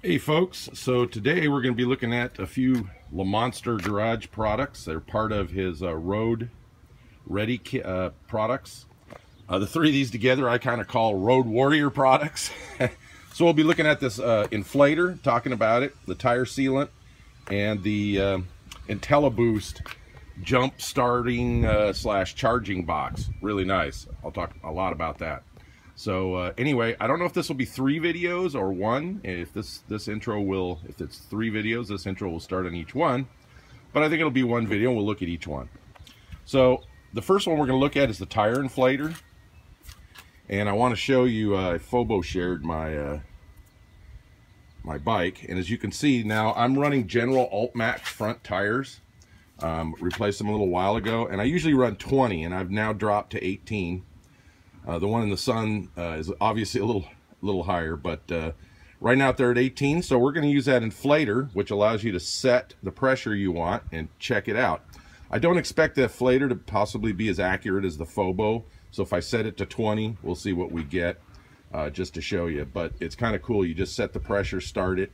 Hey folks, so today we're going to be looking at a few Lamonster Garage products. They're part of his Road Ready products. The three of these together I kind of call Road Warrior products. So we'll be looking at this inflator, talking about it, the tire sealant, and the IntelliBoost jump starting slash charging box. Really nice. I'll talk a lot about that. So anyway, I don't know if this will be 3 videos or 1. If this intro will, if it's 3 videos, this intro will start on each one. But I think it'll be 1 video, and we'll look at each one. So the first one we're going to look at is the tire inflator. And I want to show you, Phobo shared my my bike. And as you can see, now I'm running General Alt-Max front tires. Replaced them a little while ago. And I usually run 20, and I've now dropped to 18. The one in the sun is obviously a little higher, but right now they're at 18. So we're going to use that inflator, which allows you to set the pressure you want and check it out. I don't expect the inflator to possibly be as accurate as the Phobo. So if I set it to 20, we'll see what we get, just to show you. But it's kind of cool. You just set the pressure, start it,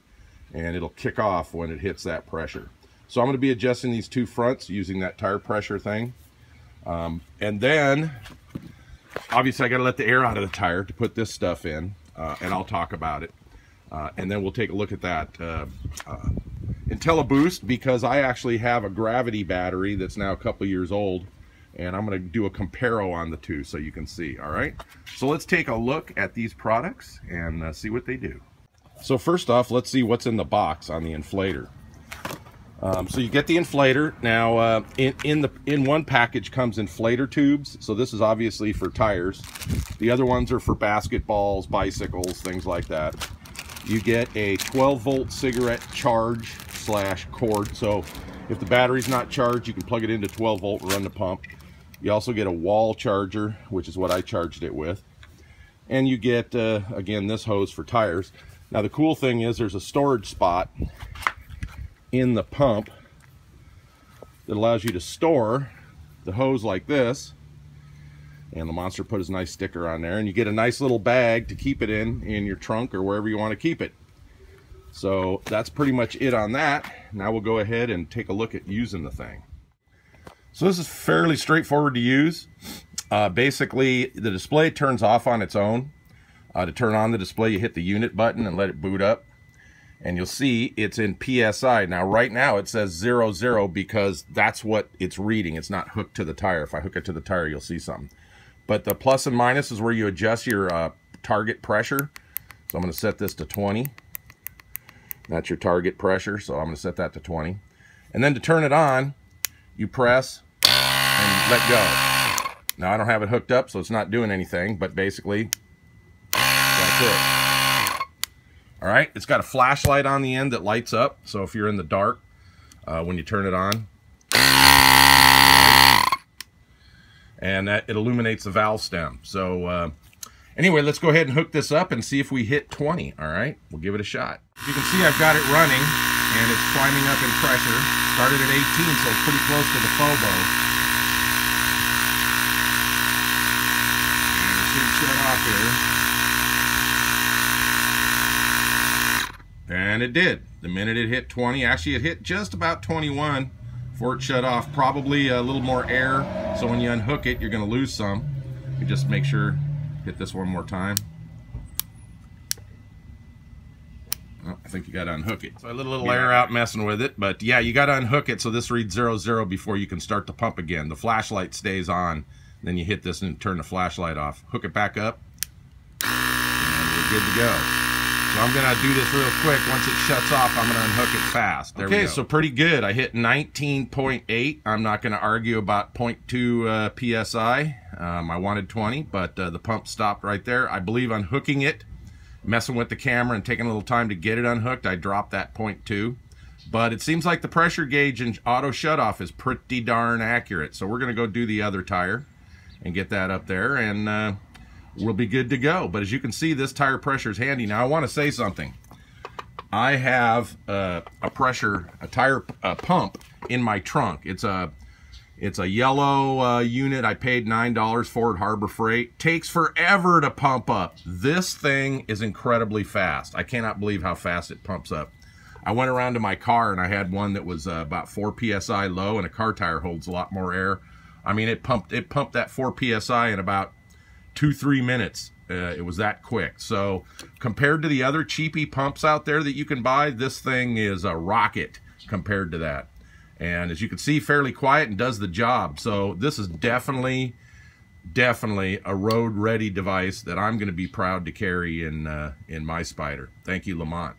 and it'll kick off when it hits that pressure. So I'm going to be adjusting these 2 fronts using that tire pressure thing. And then obviously I got to let the air out of the tire to put this stuff in, and I'll talk about it. And then we'll take a look at that IntelliBoost, because I actually have a gravity battery that's now a couple years old, and I'm going to do a comparo on the 2 so you can see. All right, so let's take a look at these products and see what they do. So first off, let's see what's in the box on the inflator. So you get the inflator. Now in one package comes inflator tubes, so this is obviously for tires. The other ones are for basketballs, bicycles, things like that. You get a 12-volt cigarette charge slash cord, so if the battery's not charged, you can plug it into 12-volt and run the pump. You also get a wall charger, which is what I charged it with. And you get, again, this hose for tires. Now the cool thing is there's a storage spot in the pump that allows you to store the hose like this, and Lamonster put his nice sticker on there, and you get a nice little bag to keep it in your trunk or wherever you want to keep it. So that's pretty much it on that. Now we'll go ahead and take a look at using the thing. So this is fairly straightforward to use. Basically the display turns off on its own. To turn on the display, you hit the unit button and let it boot up. And you'll see it's in PSI. Now, right now it says 00 because that's what it's reading. It's not hooked to the tire. If I hook it to the tire, you'll see something. But the plus and minus is where you adjust your target pressure. So I'm going to set this to 20. That's your target pressure, so I'm going to set that to 20. And then to turn it on, you press and let go. Now, I don't have it hooked up, so it's not doing anything, but basically, that's it. All right, it's got a flashlight on the end that lights up, so if you're in the dark when you turn it on, and it illuminates the valve stem. So anyway, let's go ahead and hook this up and see if we hit 20. All right, we'll give it a shot. You can see I've got it running, and it's climbing up in pressure. Started at 18, so it's pretty close to the Phobo. And it should shut off here. And it did. The minute it hit 20, actually it hit just about 21 before it shut off. Probably a little more air, so when you unhook it, you're going to lose some. You just make sure, hit this one more time. Oh, I think you got to unhook it. So I let a little air out messing with it, but yeah, you got to unhook it so this reads 00 before you can start the pump again. The flashlight stays on, then you hit this and turn the flashlight off. Hook it back up, and we're good to go. So I'm going to do this real quick. Once it shuts off, I'm going to unhook it fast. There we go. So pretty good. I hit 19.8. I'm not going to argue about 0.2 PSI. I wanted 20, but the pump stopped right there. I believe unhooking it, messing with the camera and taking a little time to get it unhooked, I dropped that 0.2. But it seems like the pressure gauge and auto shutoff is pretty darn accurate. So we're going to go do the other tire and get that up there, and we'll be good to go. But as you can see, this tire pressure is handy. Now I want to say something. I have a tire pump in my trunk. It's a It's a yellow unit. I paid $9 for it, Harbor Freight. Takes forever to pump up. This thing is incredibly fast. I cannot believe how fast it pumps up. I went around to my car and I had one that was about 4 psi low, and a car tire holds a lot more air. I mean, it pumped that 4 psi in about 2-3 minutes. It was that quick. So compared to the other cheapy pumps out there that you can buy, this thing is a rocket compared to that. And as you can see, fairly quiet and does the job. So this is definitely a road-ready device that I'm going to be proud to carry in my Spyder. Thank you, Lamont.